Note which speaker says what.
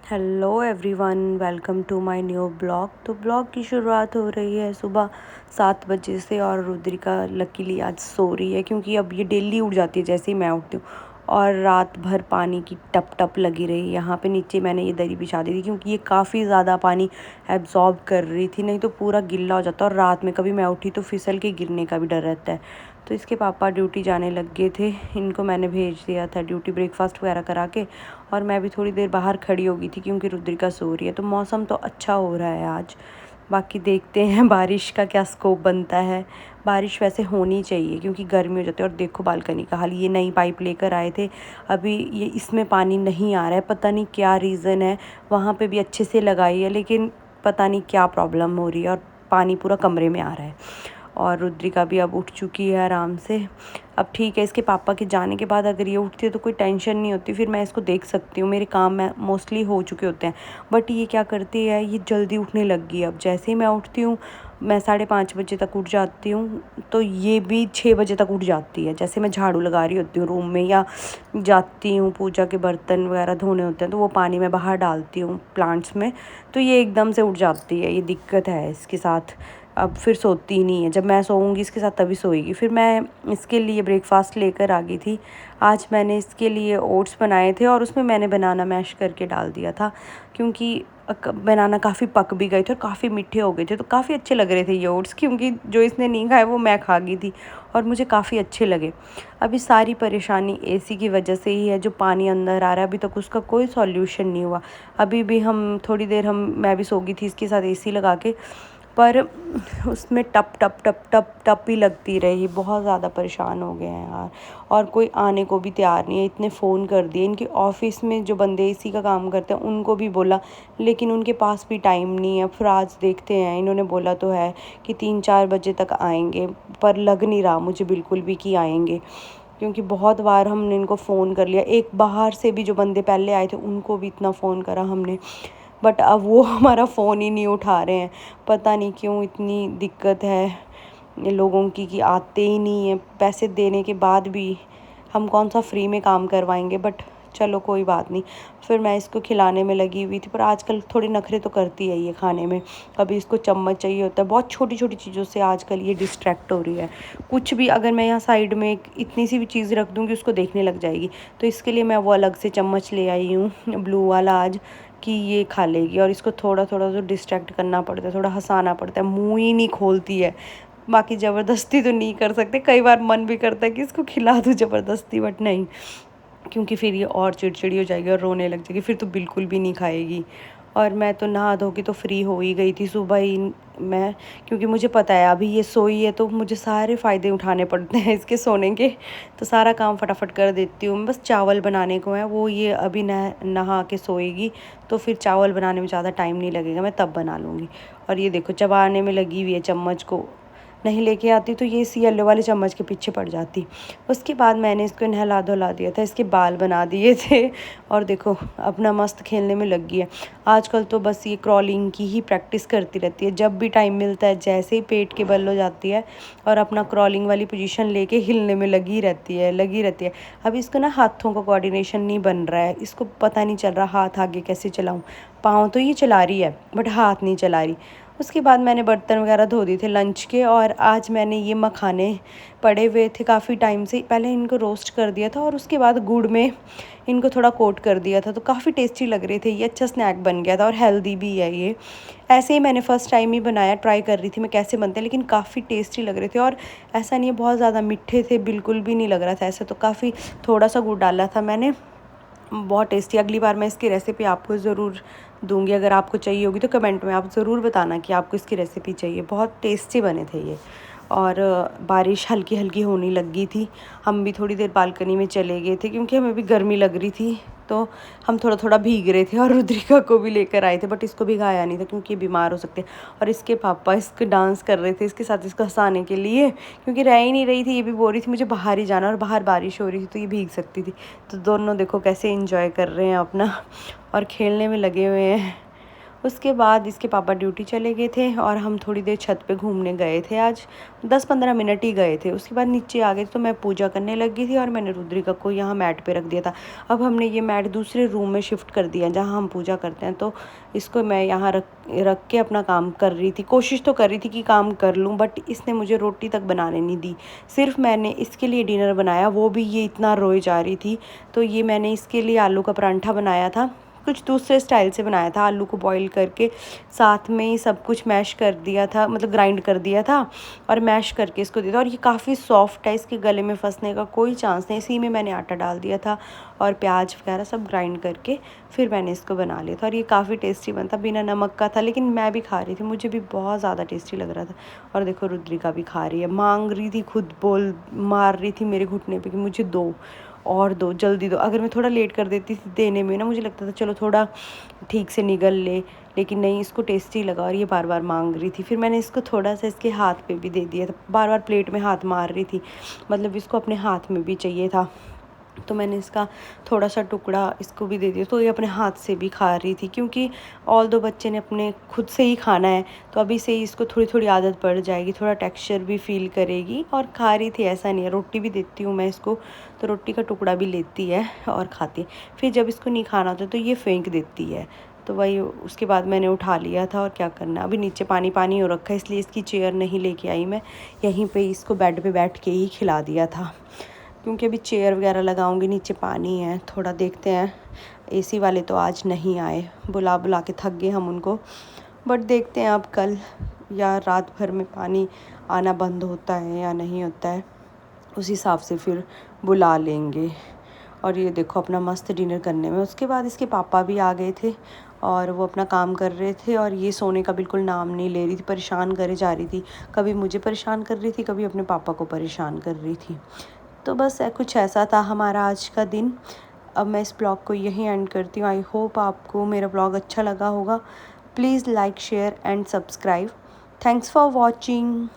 Speaker 1: Hello everyone, welcome to my new blog. तो blog की शुरुआत हो रही है सुबह 7 बजे से और रुद्रिका लकीली आज सो रही है क्योंकि अब ये डेली उठ जाती है जैसे ही मैं उठती हूँ। और रात भर पानी की टप टप लगी रही। यहाँ पे नीचे मैंने ये दरी बिछा दी थी क्योंकि ये काफ़ी ज़्यादा पानी एब्जॉर्ब कर रही थी, नहीं तो पूरा गिल्ला हो जाता। और रात में कभी मैं उठी तो फिसल के गिरने का भी डर रहता है। तो इसके पापा ड्यूटी जाने लग गए थे, इनको मैंने भेज दिया था ड्यूटी, ब्रेकफास्ट वगैरह करा के। और मैं भी थोड़ी देर बाहर खड़ी हो गई थी क्योंकि रुद्रिका सो रही है। तो मौसम तो अच्छा हो रहा है आज, बाकी देखते हैं बारिश का क्या स्कोप बनता है। बारिश वैसे होनी चाहिए क्योंकि गर्मी हो जाती है। और देखो बालकनी का हाल, ये नई पाइप लेकर आए थे, अभी ये इसमें पानी नहीं आ रहा है, पता नहीं क्या रीज़न है। वहाँ पे भी अच्छे से लगाई है लेकिन पता नहीं क्या प्रॉब्लम हो रही है और पानी पूरा कमरे में आ रहा है। और रुद्रिका भी अब उठ चुकी है आराम से। अब ठीक है, इसके पापा के जाने के बाद अगर ये उठती है तो कोई टेंशन नहीं होती, फिर मैं इसको देख सकती हूँ, मेरे काम में मोस्टली हो चुके होते हैं। बट ये क्या करती है, ये जल्दी उठने लग गई। अब जैसे ही मैं उठती हूँ, मैं 5:30 बजे तक उठ जाती हूँ, तो ये भी 6 बजे तक उठ जाती है। जैसे मैं झाड़ू लगा रही होती हूँ रूम में या जाती हूँ पूजा के बर्तन वगैरह धोने होते हैं तो वो पानी मैं बाहर डालती हूँ प्लांट्स में, तो ये एकदम से उठ जाती है। ये दिक्कत है इसके साथ, अब फिर सोती ही नहीं है। जब मैं सोऊंगी इसके साथ तभी सोएगी। फिर मैं इसके लिए ब्रेकफास्ट लेकर आ गई थी। आज मैंने इसके लिए ओट्स बनाए थे और उसमें मैंने बनाना मैश करके डाल दिया था क्योंकि बनाना काफ़ी पक भी गए थे और काफ़ी मीठे हो गए थे, तो काफ़ी अच्छे लग रहे थे ये ओट्स, क्योंकि जो इसने नहीं खाए वो मैं खा गई थी और मुझे काफ़ी अच्छे लगे। अभी सारी परेशानी एसी की वजह से ही है, जो पानी अंदर आ रहा है अभी तक उसका कोई सॉल्यूशन नहीं हुआ। अभी भी हम थोड़ी देर मैं भी सो गई थी इसके साथ एसी लगा के, पर उसमें टप टप टप टप टप ही लगती रही। बहुत ज़्यादा परेशान हो गए हैं यार, और कोई आने को भी तैयार नहीं है। इतने फ़ोन कर दिए, इनके ऑफिस में जो बंदे इसी का काम करते हैं उनको भी बोला, लेकिन उनके पास भी टाइम नहीं है। फिर आज देखते हैं, इन्होंने बोला तो है कि 3-4 बजे तक आएंगे, पर लग नहीं रहा मुझे बिल्कुल भी कि आएंगे, क्योंकि बहुत बार हमने इनको फ़ोन कर लिया। एक बाहर से भी जो बंदे पहले आए थे उनको भी इतना फ़ोन करा हमने, बट अब वो हमारा फ़ोन ही नहीं उठा रहे हैं। पता नहीं क्यों इतनी दिक्कत है ये लोगों की कि आते ही नहीं हैं। पैसे देने के बाद भी हम कौन सा फ्री में काम करवाएंगे, बट चलो कोई बात नहीं। फिर मैं इसको खिलाने में लगी हुई थी, पर आजकल थोड़े नखरे तो करती है ये खाने में। कभी इसको चम्मच चाहिए होता है, बहुत छोटी छोटी चीज़ों से आजकल ये डिस्ट्रैक्ट हो रही है। कुछ भी अगर मैं यहाँ साइड में इतनी सी भी चीज़ रख दूँगी उसको देखने लग जाएगी। तो इसके लिए मैं वो अलग से चम्मच ले आई हूँ ब्लू वाला आज, कि ये खा लेगी। और इसको थोड़ा थोड़ा तो डिस्ट्रैक्ट करना पड़ता है, थोड़ा हंसाना पड़ता है, मुंह ही नहीं खोलती है। बाकी ज़बरदस्ती तो नहीं कर सकते, कई बार मन भी करता है कि इसको खिला दूँ ज़बरदस्ती, बट नहीं, क्योंकि फिर ये और चिड़चिड़ी हो जाएगी और रोने लग जाएगी, फिर तो बिल्कुल भी नहीं खाएगी। और मैं तो नहा धो के तो फ्री हो ही गई थी सुबह ही मैं, क्योंकि मुझे पता है अभी ये सोई है तो मुझे सारे फ़ायदे उठाने पड़ते हैं इसके सोने के। तो सारा काम फटाफट कर देती हूँ। बस चावल बनाने को है, वो ये अभी नहा के सोएगी तो फिर चावल बनाने में ज़्यादा टाइम नहीं लगेगा, मैं तब बना लूँगी। और ये देखो चबाने में लगी हुई है, चम्मच को नहीं लेके आती तो ये इसी येलो वाले चम्मच के पीछे पड़ जाती। उसके बाद मैंने इसको नहला धुला दिया था, इसके बाल बना दिए थे और देखो अपना मस्त खेलने में लग गई है। आजकल तो बस ये क्रॉलिंग की ही प्रैक्टिस करती रहती है, जब भी टाइम मिलता है जैसे ही पेट के बल हो जाती है और अपना क्रॉलिंग वाली पोजीशन लेके हिलने में लगी रहती है। अब इसको ना हाथों का कोऑर्डिनेशन नहीं बन रहा है, इसको पता नहीं चल रहा हाथ आगे कैसे चलाऊँ। पाँव तो ये चला रही है बट हाथ नहीं चला रही। उसके बाद मैंने बर्तन वगैरह धो दिए थे लंच के, और आज मैंने ये मखाने पड़े हुए थे काफ़ी टाइम से, पहले इनको रोस्ट कर दिया था और उसके बाद गुड़ में इनको थोड़ा कोट कर दिया था, तो काफ़ी टेस्टी लग रहे थे। ये अच्छा स्नैक बन गया था और हेल्दी भी है ये। ऐसे ही मैंने फ़र्स्ट टाइम ही बनाया, ट्राई कर रही थी मैं कैसे बनते हैं, लेकिन काफ़ी टेस्टी लग रहे थे। और ऐसा नहीं है बहुत ज़्यादा मीठे थे, बिल्कुल भी नहीं लग रहा था ऐसा, तो काफ़ी थोड़ा सा गुड़ डाला था मैंने, बहुत टेस्टी। अगली बार मैं इसकी रेसिपी आपको ज़रूर दूंगी, अगर आपको चाहिए होगी तो कमेंट में आप ज़रूर बताना कि आपको इसकी रेसिपी चाहिए। बहुत टेस्टी बने थे ये। और बारिश हल्की हल्की होने लगी थी, हम भी थोड़ी देर बालकनी में चले गए थे क्योंकि हमें भी गर्मी लग रही थी, तो हम थोड़ा थोड़ा भीग रहे थे। और रुद्रिका को भी लेकर आए थे, बट इसको भिगाया नहीं था क्योंकि ये बीमार हो सकते हैं। और इसके पापा इसके डांस कर रहे थे इसके साथ, इसको हंसाने के लिए, क्योंकि रह ही नहीं रही थी। ये भी बोल रही थी मुझे बाहर ही जाना, और बाहर बारिश हो रही थी तो ये भीग सकती थी। तो दोनों देखो कैसे इंजॉय कर रहे हैं अपना और खेलने में लगे हुए हैं। उसके बाद इसके पापा ड्यूटी चले गए थे और हम थोड़ी देर छत पे घूमने गए थे। आज 10-15 मिनट ही गए थे। उसके बाद नीचे आ गए तो मैं पूजा करने लगी थी और मैंने रुद्रिका को यहाँ मैट पे रख दिया था। अब हमने ये मैट दूसरे रूम में शिफ्ट कर दिया जहाँ हम पूजा करते हैं, तो इसको मैं यहाँ रख के अपना काम कर रही थी। कोशिश तो कर रही थी कि काम कर लूँ, बट इसने मुझे रोटी तक बनाने नहीं दी। सिर्फ मैंने इसके लिए डिनर बनाया, वो भी ये इतना रोए जा रही थी। तो ये मैंने इसके लिए आलू का परांठा बनाया था, कुछ दूसरे स्टाइल से बनाया था। आलू को बॉईल करके साथ में ही सब कुछ मैश कर दिया था, मतलब ग्राइंड कर दिया था और मैश करके इसको दिया था। और ये काफ़ी सॉफ्ट है, इसके गले में फंसने का कोई चांस नहीं। इसी में मैंने आटा डाल दिया था और प्याज वगैरह सब ग्राइंड करके फिर मैंने इसको बना लिया था। और ये काफ़ी टेस्टी बनता, बिना नमक का था, लेकिन मैं भी खा रही थी, मुझे भी बहुत ज़्यादा टेस्टी लग रहा था। और देखो रुद्रिका भी खा रही है, मांग रही थी, खुद बोल मार रही थी मेरे घुटने पे कि मुझे दो और दो, जल्दी दो। अगर मैं थोड़ा लेट कर देती थी देने में ना, मुझे लगता था चलो थोड़ा ठीक से निगल ले, लेकिन नहीं, इसको टेस्टी लगा और ये बार बार मांग रही थी। फिर मैंने इसको थोड़ा सा इसके हाथ पे भी दे दिया था, बार बार प्लेट में हाथ मार रही थी, मतलब इसको अपने हाथ में भी चाहिए था। तो मैंने इसका थोड़ा सा टुकड़ा इसको भी दे दिया, तो ये अपने हाथ से भी खा रही थी। क्योंकि ऑल दो बच्चे ने अपने खुद से ही खाना है, तो अभी से ही इसको थोड़ी थोड़ी आदत पड़ जाएगी, थोड़ा टेक्सचर भी फील करेगी और खा रही थी। ऐसा नहीं है, रोटी भी देती हूँ मैं इसको, तो रोटी का टुकड़ा भी लेती है और खाती है। फिर जब इसको नहीं खाना होता तो ये फेंक देती है। तो वही, उसके बाद मैंने उठा लिया था। और क्या करना, अभी नीचे पानी पानी हो रखा है, इसलिए इसकी चेयर नहीं लेके आई मैं, यहीं पे इसको बेड पे बैठ के ही खिला दिया था। क्योंकि अभी चेयर वगैरह लगाऊंगी, नीचे पानी है, थोड़ा देखते हैं। एसी वाले तो आज नहीं आए, बुला बुला के थक गए हम उनको, बट देखते हैं अब कल या रात भर में पानी आना बंद होता है या नहीं होता है, उस हिसाब से फिर बुला लेंगे। और ये देखो अपना मस्त डिनर करने में, उसके बाद इसके पापा भी आ गए थे और वो अपना काम कर रहे थे। और ये सोने का बिल्कुल नाम नहीं ले रही थी, परेशान करे जा रही थी, कभी मुझे परेशान कर रही थी, कभी अपने पापा को परेशान कर रही थी। तो बस कुछ ऐसा था हमारा आज का दिन। अब मैं इस ब्लॉग को यहीं एंड करती हूँ। आई होप आपको मेरा ब्लॉग अच्छा लगा होगा। Please like, share and subscribe. Thanks for watching.